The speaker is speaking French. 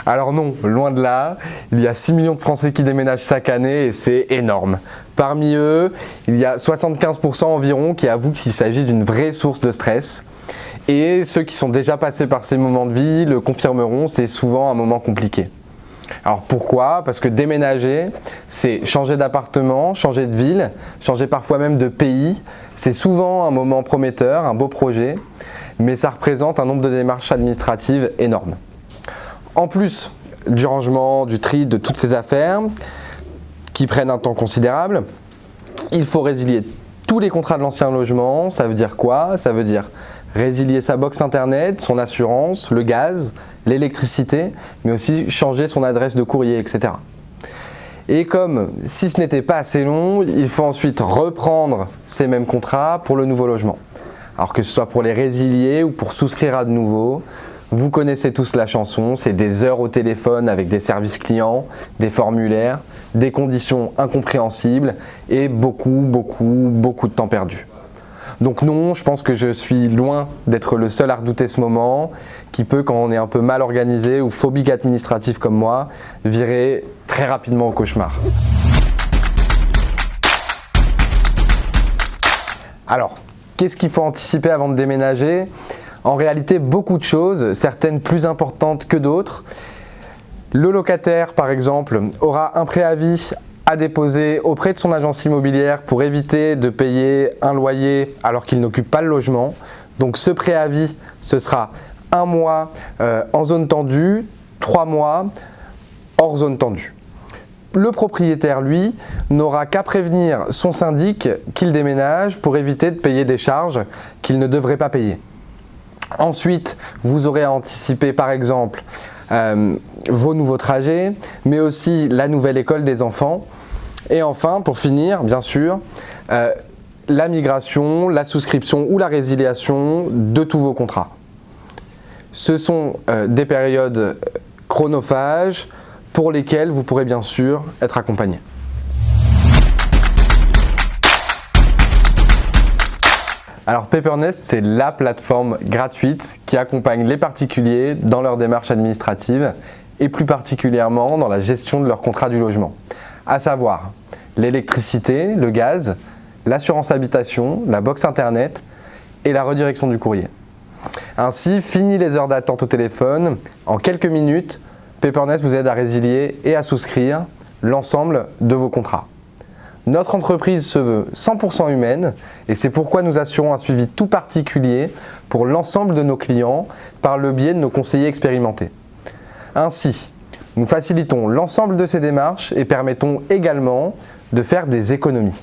Alors non, loin de là, il y a 6 millions de Français qui déménagent chaque année et c'est énorme. Parmi eux, il y a 75% environ qui avouent qu'il s'agit d'une vraie source de stress. Et ceux qui sont déjà passés par ces moments de vie le confirmeront, c'est souvent un moment compliqué. Alors pourquoi? Parce que déménager, c'est changer d'appartement, changer de ville, changer parfois même de pays. C'est souvent un moment prometteur, un beau projet, mais ça représente un nombre de démarches administratives énorme. En plus du rangement, du tri, de toutes ces affaires qui prennent un temps considérable, il faut résilier tous les contrats de l'ancien logement. Ça veut dire quoi? Ça veut dire résilier sa box internet, son assurance, le gaz, l'électricité, mais aussi changer son adresse de courrier, etc. Et comme si ce n'était pas assez long, il faut ensuite reprendre ces mêmes contrats pour le nouveau logement. Alors que ce soit pour les résilier ou pour souscrire à de nouveaux, vous connaissez tous la chanson, c'est des heures au téléphone avec des services clients, des formulaires, des conditions incompréhensibles et beaucoup de temps perdu. Donc non, je pense que je suis loin d'être le seul à redouter ce moment qui peut, quand on est un peu mal organisé ou phobique administratif comme moi, virer très rapidement au cauchemar. Alors, qu'est-ce qu'il faut anticiper avant de déménager? En réalité, beaucoup de choses, certaines plus importantes que d'autres. Le locataire, par exemple, aura un préavis à déposer auprès de son agence immobilière pour éviter de payer un loyer alors qu'il n'occupe pas le logement. Donc ce préavis, ce sera 1 mois en zone tendue, 3 mois hors zone tendue. Le propriétaire, lui, n'aura qu'à prévenir son syndic qu'il déménage pour éviter de payer des charges qu'il ne devrait pas payer. Ensuite, vous aurez à anticiper par exemple vos nouveaux trajets, mais aussi la nouvelle école des enfants. Et enfin, pour finir, bien sûr, la migration, la souscription ou la résiliation de tous vos contrats. Ce sont des périodes chronophages pour lesquelles vous pourrez bien sûr être accompagné. Alors Paper.Nest, c'est la plateforme gratuite qui accompagne les particuliers dans leurs démarches administratives et plus particulièrement dans la gestion de leur contrat du logement. À savoir l'électricité, le gaz, l'assurance habitation, la box internet et la redirection du courrier. Ainsi, fini les heures d'attente au téléphone, en quelques minutes, Paper.Nest vous aide à résilier et à souscrire l'ensemble de vos contrats. Notre entreprise se veut 100% humaine et c'est pourquoi nous assurons un suivi tout particulier pour l'ensemble de nos clients par le biais de nos conseillers expérimentés. Ainsi, nous facilitons l'ensemble de ces démarches et permettons également de faire des économies.